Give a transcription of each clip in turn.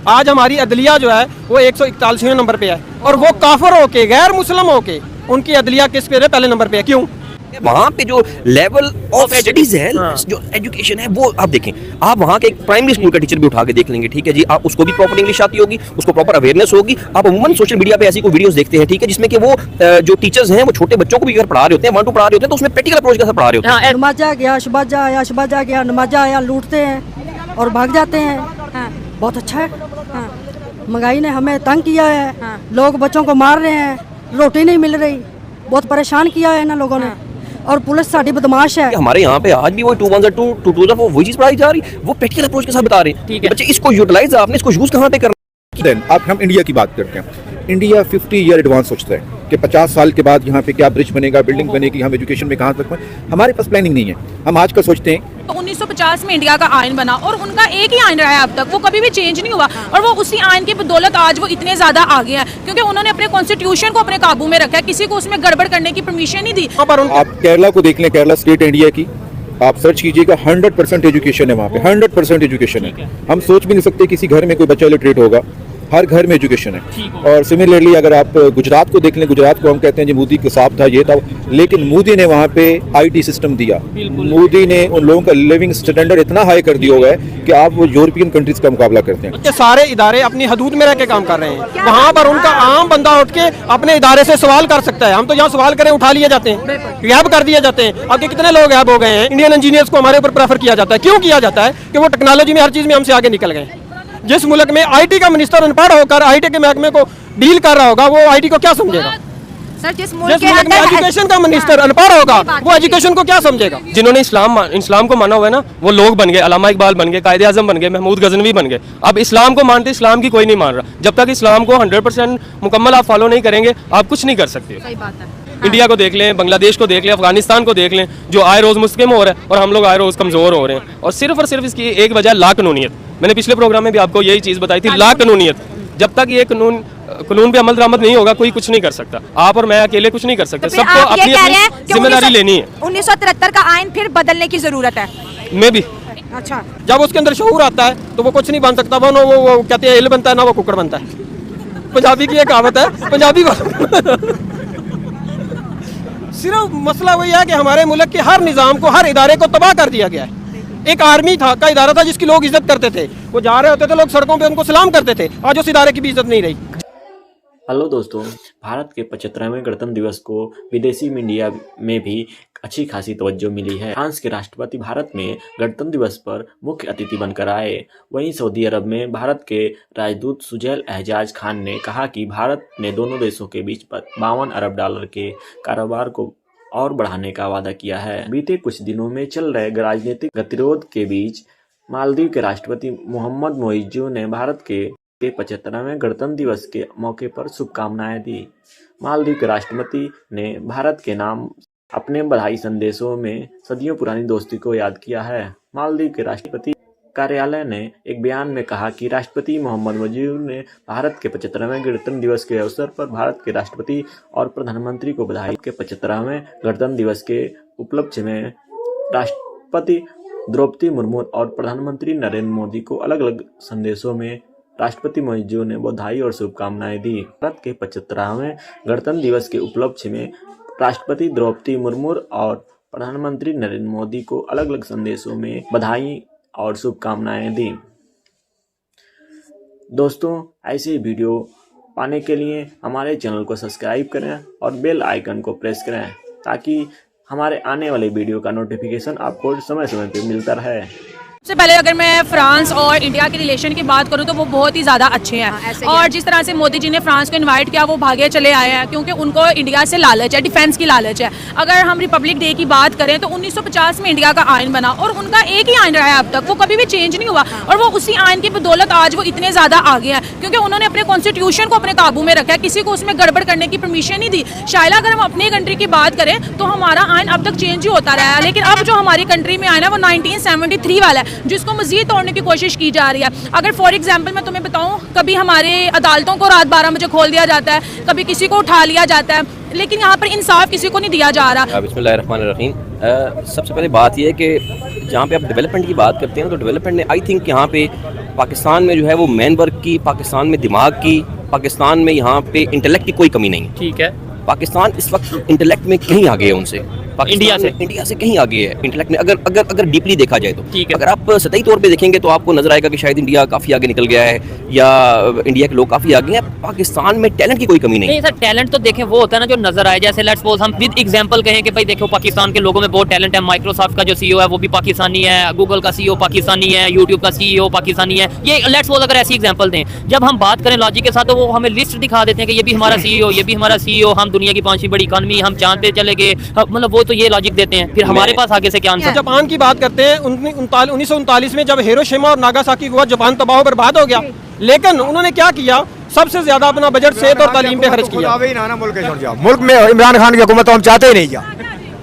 आज हमारी अदलिया जो है वो 141वें नंबर पे है, और वो काफिर होके, गैर मुस्लिम होके उनकी अदलिया किस पे है? पहले नंबर पे है। क्यों? वहाँ पे जो लेवल ऑफ स्टडीज है, जो एजुकेशन है, वो आप देखें। आप वहाँ के एक प्राइमरी स्कूल का टीचर भी उठा के देख लेंगे, ठीक है जी, आप उसको भी प्रॉपर इंग्लिश आती होगी, उसको प्रॉपर अवेयरनेस होगी। आप अमूमन सोशल मीडिया पे ऐसी कोई वीडियोस देखते हैं, ठीक है, जिसमें कि वो जो टीचर्स हैं वो छोटे बच्चों को भी अगर पढ़ा रहे होते हैं, 1 2 पढ़ा रहे होते हैं, तो उसमें प्रैक्टिकल अप्रोच के साथ पढ़ा रहे होते हैं। नमाजा गया, शबाजा गया, नमाजा आया, लूटते हैं और भाग जाते हैं। बहुत अच्छा है। महंगाई ने हमें तंग किया है, लोग बच्चों को मार रहे हैं, रोटी नहीं मिल रही, बहुत परेशान किया है ना लोगों ने। और पुलिस साड़ी बदमाश है। हमारे यहाँ पे आज भी वो 2 1 2 2 2 4 वही चीज पढ़ाई जा रही, वो प्रैक्टिकल अप्रोच के साथ बता रहे हैं, ठीक है बच्चे। इसको यूटिलाइज आपने इसको यूज कहाँ पे करना। देन अब हम इंडिया की बात करते हैं। इंडिया 50 ईयर एडवांस सोचता है कि 50 साल के बाद यहाँ पे क्या ब्रिज बनेगा, बिल्डिंग बनेगी, हम एजुकेशन में कहाँ तक। हमारे पास प्लानिंग नहीं है। हम आज का सोचते हैं। तो 1950 में इंडिया का आयन बना और उनका एक ही आयन रहा है अब तक, वो कभी भी चेंज नहीं हुआ, और वो उसी आयन की बदौलत आज वो इतने ज्यादा आगे हैं क्योंकि उन्होंने अपने कॉन्स्टिट्यूशन को अपने काबू में रखा है, किसी को उसमें गड़बड़ करने की परमिशन नहीं दी। आप केरला को देख लें, केरला स्टेट इंडिया की, आप सर्च कीजिएगा, 100% एजुकेशन है वहाँ पे, 100% एजुकेशन है। हम सोच भी नहीं सकते किसी घर में कोई बच्चा इलिटरेट होगा, हर घर में एजुकेशन है। और सिमिलरली अगर आप गुजरात को देख लें, गुजरात को हम कहते हैं जी मोदी के साथ था, ये था, लेकिन मोदी ने वहाँ पे आईटी सिस्टम दिया। मोदी ने उन लोगों का लिविंग स्टैंडर्ड इतना हाई कर दिया हुआ है कि आप वो यूरोपियन कंट्रीज का मुकाबला करते हैं। सारे इदारे अपनी हदूद में रह के काम कर रहे हैं, वहाँ पर उनका आम बंदा उठ के अपने इदारे से सवाल कर सकता है। हम तो यहाँ सवाल करें उठा लिए जाते हैं, गैब कर दिए जाते हैं। अब कितने लोग गैब हो गए हैं। इंडियन इंजीनियर्स को हमारे ऊपर प्रेफर किया जाता है। क्यों किया जाता है? कि वो टेक्नोलॉजी में हर चीज में हमसे आगे निकल गए। जिस मुल्क में आईटी का मिनिस्टर अनपढ़ होकर आईटी के महकमे को डील कर रहा होगा, वो आईटी को क्या समझेगा? सर, जिस मुल्क में एजुकेशन का मिनिस्टर अनपढ़ होगा, वो एजुकेशन को क्या समझेगा? जिन्होंने इस्लाम को माना हुआ है ना, वो लोग बन गए, अल्लामा इकबाल बन गए, कायदे आजम बन गए, महमूद गजनवी बन गए। अब इस्लाम को मानते, इस्लाम की कोई नहीं मान रहा। जब तक इस्लाम को 100% मुकम्मल आप फॉलो नहीं करेंगे, आप कुछ नहीं कर सकते। सही बात है। इंडिया को देख लें, बांग्लादेश को देख लें, अफगानिस्तान को देख लें, जो आए रोज मुस्लिम हो रहा है और हम लोग आए रोज कमजोर हो रहे हैं। और सिर्फ इसकी एक वजह लाकानूनियत। मैंने पिछले प्रोग्राम में भी आपको यही चीज बताई थी, लाकानूनियत। जब तक ये कानून पे अमल दरामद नहीं होगा, कोई कुछ नहीं कर सकता। आप और मैं अकेले कुछ नहीं कर सकते। सबको अपनी अपनी जिम्मेदारी लेनी है। 1973 का आयन फिर बदलने की जरूरत है। मैं भी। अच्छा, जब उसके अंदर शऊर आता है तो वो कुछ नहीं बन सकता। वो कहते हैं हिल बनता है ना, वो कुकर बनता है। पंजाबी की एक कहावत है, पंजाबी सिर्फ मसला वही है कि हमारे मुल्क के हर निज़ाम को, हर इदारे को तबाह कर दिया गया है। एक आर्मी का इदारा था जिसकी लोग इज्जत करते थे, वो जा रहे होते थे, लोग सड़कों पे उनको सलाम करते थे। आज उस इदारे की भी इज्जत नहीं रही। हेलो दोस्तों, भारत के 75वें गणतंत्र दिवस को विदेशी मीडिया में भी अच्छी खासी तवज्जो मिली है। फ्रांस के राष्ट्रपति भारत में गणतंत्र दिवस पर मुख्य अतिथि बनकर आए। वहीं सऊदी अरब में भारत के राजदूत सुजैल एहजाज खान ने कहा कि भारत ने दोनों देशों के बीच $52 अरब के कारोबार को और बढ़ाने का वादा किया है। बीते कुछ दिनों में चल रहे राजनीतिक गतिरोध के बीच मालदीव के राष्ट्रपति मोहम्मद मोइज्जू ने भारत के 75वें गणतंत्र दिवस के मौके पर शुभकामनाएं दी। मालदीव के राष्ट्रपति ने भारत के नाम अपने बधाई संदेशों में सदियों पुरानी दोस्ती को याद किया है। मालदीव के राष्ट्रपति कार्यालय ने एक बयान में कहा कि राष्ट्रपति मोहम्मद मोइज्जू ने भारत के 75वें गणतंत्र दिवस के अवसर पर भारत के राष्ट्रपति और प्रधानमंत्री को बधाई के 75वें गणतंत्र दिवस के उपलक्ष्य में राष्ट्रपति द्रौपदी मुर्मू और प्रधानमंत्री नरेंद्र मोदी को अलग अलग संदेशों में राष्ट्रपति मोइज्जू ने बधाई और शुभकामनाएं दी। भारत के 75वें गणतंत्र दिवस के उपलक्ष्य में राष्ट्रपति द्रौपदी मुर्मू और प्रधानमंत्री नरेंद्र मोदी को अलग अलग संदेशों में बधाई और शुभकामनाएं दी। दोस्तों, ऐसे ही वीडियो पाने के लिए हमारे चैनल को सब्सक्राइब करें और बेल आइकन को प्रेस करें ताकि हमारे आने वाले वीडियो का नोटिफिकेशन आपको समय समय पर मिलता रहे। सबसे पहले अगर मैं फ्रांस और इंडिया के रिलेशन की बात करूं तो वो बहुत ही ज़्यादा अच्छे हैं। और जिस तरह से मोदी जी ने फ्रांस को इनवाइट किया, वो भागे चले आए हैं क्योंकि उनको इंडिया से लालच है, डिफेंस की लालच है। अगर हम रिपब्लिक डे की बात करें तो 1950 में इंडिया का आयन बना और उनका एक ही आयन रहा है अब तक, वो कभी भी चेंज नहीं हुआ, और वो उसी आयन की बदौलत आज वो इतने ज़्यादा आगे हैं क्योंकि उन्होंने अपने कॉन्स्टिट्यूशन को अपने काबू में रखा है, किसी को उसमें गड़बड़ करने की परमिशन नहीं दी। शायद अगर हम अपनी कंट्री की बात करें तो हमारा आयन अब तक चेंज ही होता रहा है, लेकिन अब जो हमारी कंट्री में आयन है वो 1973 वाला है, जिसको मजीद तोड़ने की कोशिश की जा रही है। अगर फॉर एग्जांपल मैं तुम्हें बताऊं, कभी हमारे अदालतों को रात 12 बजे खोल दिया जाता है, कभी किसी को उठा लिया जाता है, लेकिन यहाँ पर इंसाफ किसी को नहीं दिया जा रहा। बिस्मिल्लाहिर्रहमानिर्रहीम। सबसे पहले बात यह है कि जहाँ पे आप डेवलपमेंट की बात करते हैं तो डेवलपमेंट में आई थिंक यहाँ पे पाकिस्तान में जो है वो मैन वर्क की, पाकिस्तान में दिमाग की, पाकिस्तान में यहाँ पे इंटेलेक्ट की कोई कमी नहीं है। ठीक है। पाकिस्तान इस वक्त इंटेलेक्ट में कहीं आगे है उनसे, इंडिया से कहीं आगे है इंटेलेक्ट में, अगर डीपली देखा जाए तो। ठीक है। अगर आप सतही तौर पे देखेंगे तो आपको नजर आएगा कि शायद इंडिया काफी आगे निकल गया है या इंडिया के लोग काफी आगे हैं। पाकिस्तान में टैलेंट की कोई कमी नहीं। नहीं सर, टैलेंट तो देखें वो होता है ना जो नजर आए। जैसे लेट्स सपोज हम विद एग्जांपल कहें कि भाई देखो पाकिस्तान के लोगों में बहुत टैलेंट है। माइक्रोसॉफ्ट का जो सीईओ है वो भी पाकिस्तानी है, गूगल का सीईओ पाकिस्तानी है, यूट्यूब का सीईओ पाकिस्तानी है। ये लेट्स सपोज अगर ऐसी एग्जांपल दें, जब हम बात करें लॉजिक के साथ तो वो हमें लिस्ट दिखा देते हैं कि ये भी हमारा सीईओ, ये भी हमारा सीईओ, हम दुनिया की 5वीं बड़ी इकॉनमी, हम चांद पे चले गए, मतलब वो तो ये लॉजिक देते हैं। फिर हमारे पास आगे से क्या आंसर? जापान की बात करते हैं, 1939 में जब हिरोशिमा और नागासाकी हुआ, जापान तबाह बर्बाद हो गया, लेकिन उन्होंने क्या किया? सबसे ज्यादा अपना बजट सेहत और तालीम पे खर्च किया। मुल्क में इमरान खान की हुकूमत हम चाहते ही नहीं क्या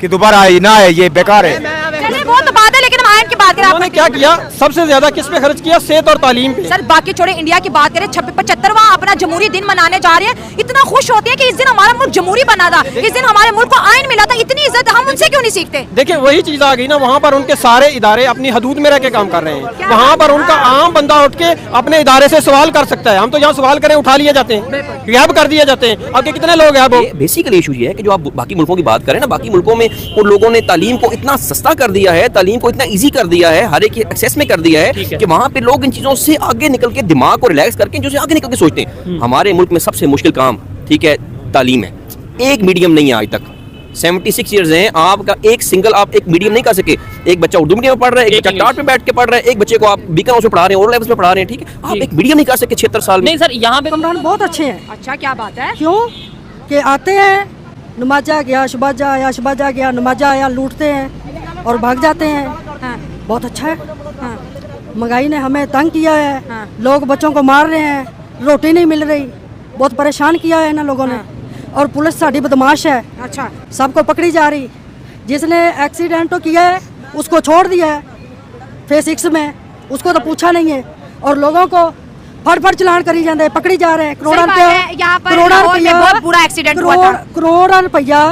कि दोबारा आई ना है, ये बेकार है। चलिए वो तो बात है, लेकिन हम आयन की बात करें, उन्होंने क्या किया? सबसे ज्यादा किस पे खर्च किया? सेहत और तालीम पे। सर बाकी छोड़े, इंडिया की बात करें, 75वां अपना जमहूरी दिन मनाने जा रहे हैं। इतना खुश होते हैं कि इस दिन हमारा मुल्क जमहूरी बना था, इस दिन हमारे मुल्क को आयन मिला था। इतनी इज्जत हम उनसे क्यों नहीं सीखते? देखिए वही चीज आ गई ना, वहाँ पर उनके सारे इदारे अपनी हदूद में रह के काम कर रहे हैं। वहाँ पर उनका आम बंदा उठ के अपने इदारे से सवाल कर सकता है। हम तो यहाँ सवाल करें उठा लिए जाते हैं, गैब कर दिए जाते हैं। अब कितने लोग गैब हो? बेसिकली इशू ये है कि जो आप बाकी मुल्कों की बात करें ना, बाकी मुल्कों में उन लोगों ने तालीम को इतना सस्ता कर दिया है, तालीम को इतना इजी कर दिया है, हर एक एक्सेस में कर दिया है कि वहाँ पे लोग इन चीजों से आगे निकल के दिमाग को रिलैक्स करके जो से आगे निकल के सोचते हैं। हमारे मुल्क में सबसे मुश्किल काम, ठीक है, तालीम है। एक मीडियम नहीं है आज तक। 76 ईयर्स हैं, आपका एक सिंगल आप एक मीडियम नहीं कर सके। एक बच्चा उर्दू मीडियम में पढ़ रहा है, एक बच्चा टाट पे बैठ के पढ़ रहा है, एक बच्चे को आप बीकन हाउस में पढ़ा रहे हैं, और लेवल्स में पढ़ा रहे हैं, ठीक है। आप एक मीडियम नहीं कर सके 76 साल में। नहीं सर, यहाँ पे इमरान बहुत अच्छे हैं। अच्छा क्या बात है? क्यों कि आते हैं, नमाजा गया, शबाजा आया, शबाजा गया, नमाजा आया, लूटते हैं और भाग जाते हैं। हाँ। बहुत अच्छा है। हाँ। महंगाई ने हमें तंग किया है। हाँ। लोग बच्चों को मार रहे हैं, रोटी नहीं मिल रही, बहुत परेशान किया है ना लोगों ने। और पुलिस साड़ी बदमाश है। अच्छा। सबको पकड़ी जा रही। जिसने एक्सीडेंट तो किया है उसको छोड़ दिया है फेस 6 में, उसको तो पूछा नहीं है। और लोगों को फड़ चलान करी जाते हैं, पकड़ी जा रहे हैं। यहाँ पर लाहौर में बहुत बुरा एक्सीडेंट हुआ था। करोड़ रुपया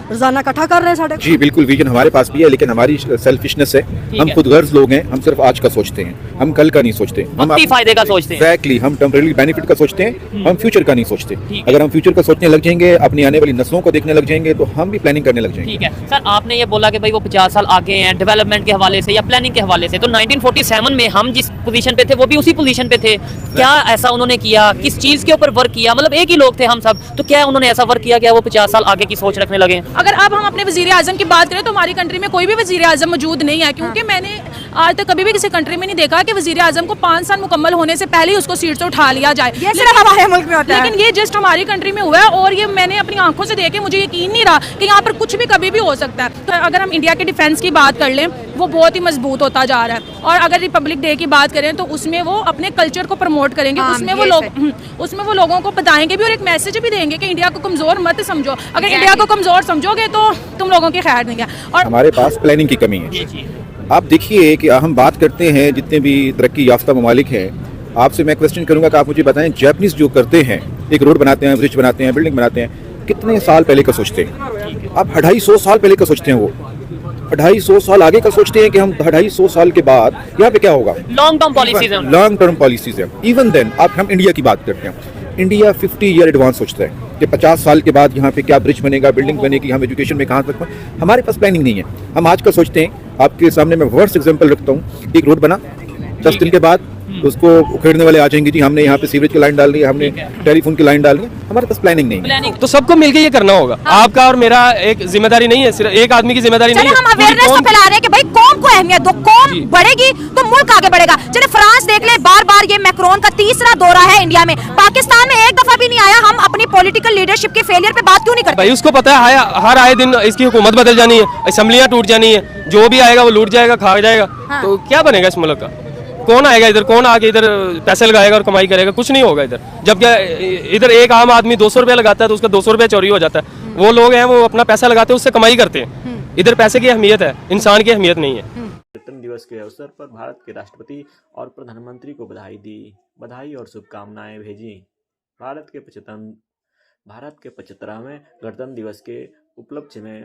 रोजाना इकट्ठा कर रहे हैं साढ़े। जी बिल्कुल, विजन हमारे पास भी है, लेकिन हमारी सेल्फिशनेस है। हम खुद गर्ज लोग हैं, हम सिर्फ आज का सोचते हैं, हम कल का नहीं सोचते। हम अपनी फायदे का सोचते हैं। एग्जैक्टली, हम टेम्परेरी बेनिफिट का सोचते हैं, हम फ्यूचर का नहीं सोचते। अगर हम फ्यूचर का सोचने लग जाएंगे, अपनी आने वाली नस्लों को देखने लग जाएंगे, तो हम भी प्लानिंग करने लग जाएंगे। ठीक है सर, आपने ये बोला कि भाई वो 50 साल आगे हैं डेवलपमेंट के हवाले से या प्लानिंग के हवाले से, तो 1947 में हम जिस पोजीशन पे थे वो भी उसी पोजीशन पे थे। क्या ऐसा उन्होंने किया? किस चीज के ऊपर वर्क किया? मतलब एक ही लोग थे हम सब, तो क्या उन्होंने ऐसा वर्क किया? क्या वो 50 साल आगे की सोच रखने लगे? अगर अब हम अपने वजीर आजम की बात करें तो हमारी कंट्री में कोई भी वजीर आजम मौजूद नहीं है, क्योंकि मैंने आज तक कभी भी किसी कंट्री में नहीं देखा कि वजीर आजम को 5 साल मुकम्मल होने से पहले ही उसको सीट से उठा लिया जाए। ये सिर्फ हमारे मुल्क में होता है। लेकिन ये जस्ट हमारी कंट्री में हुआ है, और ये मैंने अपनी आंखों से देखे, मुझे यकीन नहीं रहा कि यहाँ पर कुछ भी कभी भी हो सकता है। तो अगर हम इंडिया के डिफेंस की बात कर लें, वो बहुत ही मजबूत होता जा रहा है। और अगर रिपब्लिक डे की बात करें तो उसमें वो अपने कल्चर को प्रमोट करेंगे, उसमें वो लोगों को बताएंगे भी और एक मैसेज भी देंगे कि इंडिया को कमजोर मत समझो। अगर इंडिया को कमजोर समझोगे तो तुम लोगों की खैर नहीं है। और हमारे पास प्लानिंग की कमी है। आप देखिए कि हम बात करते हैं जितने भी तरक्की याफ्ता ममालिक हैं, आपसे मैं क्वेश्चन करूंगा कि आप मुझे बताएं, जापानीज जो करते हैं, एक रोड बनाते हैं, ब्रिज बनाते हैं, बिल्डिंग बनाते हैं, कितने साल पहले का सोचते हैं? आप 250 साल पहले का सोचते हैं, वो 250 साल आगे का सोचते हैं कि हम 250 साल के बाद यहाँ पे क्या होगा। लॉन्ग टर्म पॉलिसीज हैं। लॉन्ग टर्म पॉलिसीज है। इवन देन आप हम इंडिया की बात करते हैं, इंडिया 50 ईयर एडवांस सोचता है कि 50 साल के बाद यहाँ पे क्या ब्रिज बनेगा, बिल्डिंग बनेगी, हम एजुकेशन में कहाँ तक। हमारे पास प्लानिंग नहीं है। हम आज का सोचते हैं। आपके सामने मैं वर्स्ट एग्जांपल रखता हूँ, एक रोड बना, 10 दिन के बाद उसको उखेड़ने वाले आ जाएंगे, जी हमने यहाँ पे सीवरेज की लाइन डाल दी, हमने टेलीफोन की लाइन डाल दी। हमारे पास प्लानिंग नहीं है। तो सबको मिलकर ये करना होगा। आपका और मेरा एक जिम्मेदारी नहीं है, सिर्फ एक आदमी की जिम्मेदारी नहीं है। हम अवेयरनेस तो फैला रहे हैं कि भाई कौम को अहमियत दो, कौम बढ़ेगी तो मुल्क आगे बढ़ेगा। चलिए फ्रांस देख ले, बार ये मैक्रोन का 3रा दौरा है इंडिया में, पाकिस्तान में एक दफा भी नहीं आया। हम अपनी पॉलिटिकल लीडरशिप के फेलियर पे बात क्यों नहीं करते? भाई उसको पता है हर आए दिन इसकी हुकूमत बदल जानी है, असेंबलियां टूट जानी है, जो भी आएगा वो लूट जाएगा, खा जाएगा। तो क्या बनेगा इस मुल्क का? कौन आएगा इधर? कौन आके इधर पैसे लगाएगा और कमाई करेगा? कुछ नहीं होगा इधर। जब क्या इधर एक आम आदमी 200 रुपया लगाता है तो उसका 200 रुपया चोरी हो जाता है। वो लोग हैं वो अपना पैसा लगाते हैं, उससे कमाई करते हैं। इधर पैसे की अहमियत है, इंसान की अहमियत नहीं है। गणतंत्र दिवस के अवसर पर भारत के राष्ट्रपति और प्रधानमंत्री को बधाई और शुभकामनाएं भेजी। भारत के 75वें गणतंत्र दिवस के उपलक्ष्य में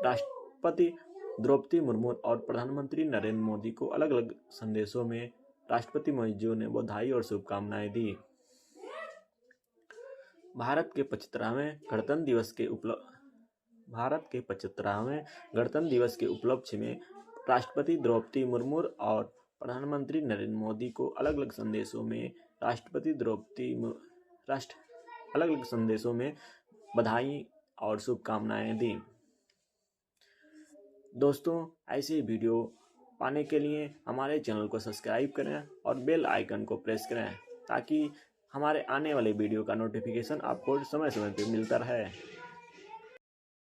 राष्ट्रपति द्रौपदी मुर्मू और प्रधानमंत्री नरेंद्र मोदी को अलग अलग संदेशों में राष्ट्रपति मोदी ने बधाई और शुभकामनाएं दी। भारत के 75वें गणतंत्र दिवस के उपलक्ष्य में राष्ट्रपति द्रौपदी मुर्मू और प्रधानमंत्री नरेंद्र मोदी को अलग अलग संदेशों में बधाई और शुभकामनाएं दी। दोस्तों, ऐसे वीडियो पाने के लिए हमारे चैनल को सब्सक्राइब करें और बेल आइकन को प्रेस करें ताकि हमारे आने वाले वीडियो का नोटिफिकेशन आपको समय समय पर मिलता रहे।